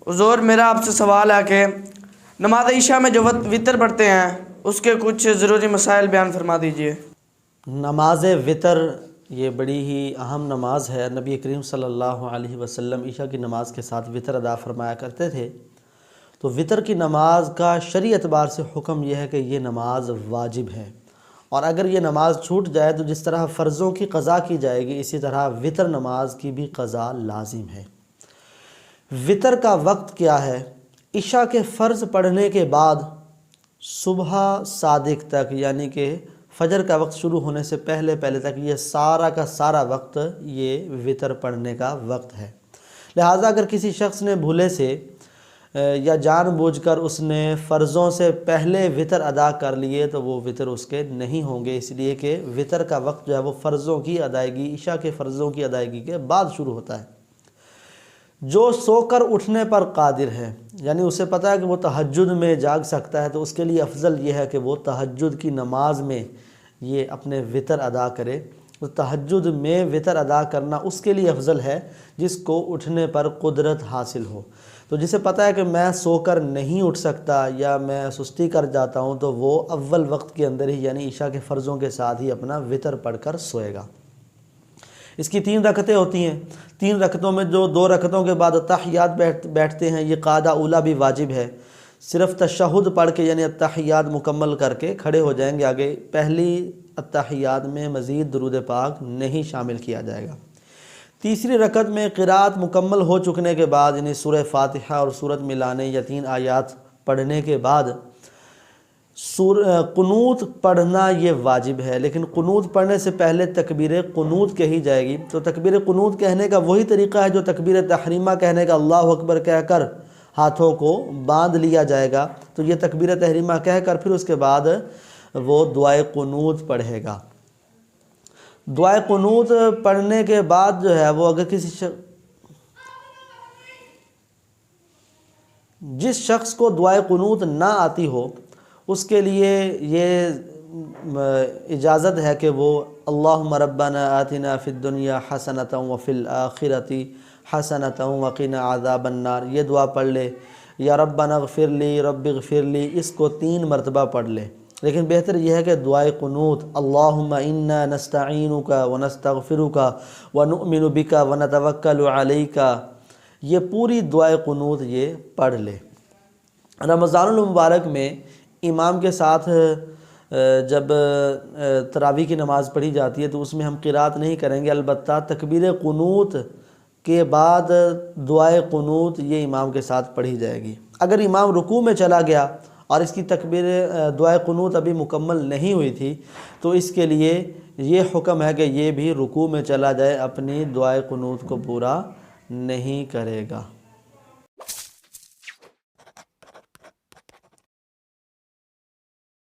حضور میرا آپ سے سوال ہے کہ نماز عشاء میں جو وطر پڑھتے ہیں اس کے کچھ ضروری مسائل بیان فرما دیجئے۔ نماز وطر یہ بڑی ہی اہم نماز ہے۔ نبی کریم صلی اللہ علیہ وسلم عشاء کی نماز کے ساتھ وطر ادا فرمایا کرتے تھے۔ تو وطر کی نماز کا شرعی اعتبار سے حکم یہ ہے کہ یہ نماز واجب ہے، اور اگر یہ نماز چھوٹ جائے تو جس طرح فرضوں کی قضا کی جائے گی اسی طرح وطر نماز کی بھی قضا لازم ہے۔ وطر کا وقت کیا ہے؟ عشاء کے فرض پڑھنے کے بعد صبح صادق تک، یعنی کہ فجر کا وقت شروع ہونے سے پہلے تک یہ سارا کا سارا وقت یہ وطر پڑھنے کا وقت ہے۔ لہٰذا اگر کسی شخص نے بھولے سے یا جان بوجھ کر اس نے فرضوں سے پہلے وطر ادا کر لیے تو وہ وطر اس کے نہیں ہوں گے، اس لیے کہ وطر کا وقت جو ہے وہ فرضوں کی ادائیگی، عشاء کے فرضوں کی ادائیگی کے بعد شروع ہوتا ہے۔ جو سو کر اٹھنے پر قادر ہے، یعنی اسے پتہ ہے کہ وہ تہجد میں جاگ سکتا ہے، تو اس کے لیے افضل یہ ہے کہ وہ تہجد کی نماز میں یہ اپنے وطر ادا کرے۔ تو تہجد میں وطر ادا کرنا اس کے لیے افضل ہے جس کو اٹھنے پر قدرت حاصل ہو۔ تو جسے پتہ ہے کہ میں سو کر نہیں اٹھ سکتا یا میں سستی کر جاتا ہوں تو وہ اول وقت کے اندر ہی یعنی عشاء کے فرضوں کے ساتھ ہی اپنا وطر پڑھ کر سوئے گا۔ اس کی 3 رکعتیں ہوتی ہیں۔ 3 رکعتوں میں جو 2 رکعتوں کے بعد اتحیات بیٹھتے ہیں، یہ قاعدہ اولیٰ بھی واجب ہے۔ صرف تشہد پڑھ کے یعنی اتحیات مکمل کر کے کھڑے ہو جائیں گے آگے۔ پہلی اتحیات میں مزید درود پاک نہیں شامل کیا جائے گا۔ تیسری رکعت میں قرات مکمل ہو چکنے کے بعد یعنی سورہ فاتحہ اور سورت ملانے یا 3 آیات پڑھنے کے بعد قنوت پڑھنا یہ واجب ہے، لیکن قنوت پڑھنے سے پہلے تکبیر قنوت کہی جائے گی۔ تو تکبیر قنوت کہنے کا وہی طریقہ ہے جو تکبیر تحریمہ کہنے کا، اللہ اکبر کہہ کر ہاتھوں کو باندھ لیا جائے گا۔ تو یہ تکبیر تحریمہ کہہ کر پھر اس کے بعد وہ دعائے قنوت پڑھے گا۔ دعائے قنوت پڑھنے کے بعد جو ہے وہ اگر جس شخص کو دعائے قنوت نہ آتی ہو اس کے لیے یہ اجازت ہے کہ وہ اللہم ربنا آتنا فی الدنیا حسنۃ وفی الآخرۃ حسنۃ وقنا عذاب النار، یہ دعا پڑھ لے، یا ربنا اغفر لی رب اغفر لی، اس کو 3 مرتبہ پڑھ لے۔ لیکن بہتر یہ ہے کہ دعائے قنوت اللہم انا نستعینک ونستغفرک ونؤمن بک ونتوکل علیک، یہ پوری دعائے قنوت یہ پڑھ لے۔ رمضان المبارک میں امام کے ساتھ جب تراویح کی نماز پڑھی جاتی ہے تو اس میں ہم قرات نہیں کریں گے، البتہ تکبیر قنوت کے بعد دعائے قنوت یہ امام کے ساتھ پڑھی جائے گی۔ اگر امام رکوع میں چلا گیا اور اس کی تکبیر دعائے قنوت ابھی مکمل نہیں ہوئی تھی تو اس کے لیے یہ حکم ہے کہ یہ بھی رکوع میں چلا جائے، اپنی دعائے قنوت کو پورا نہیں کرے گا۔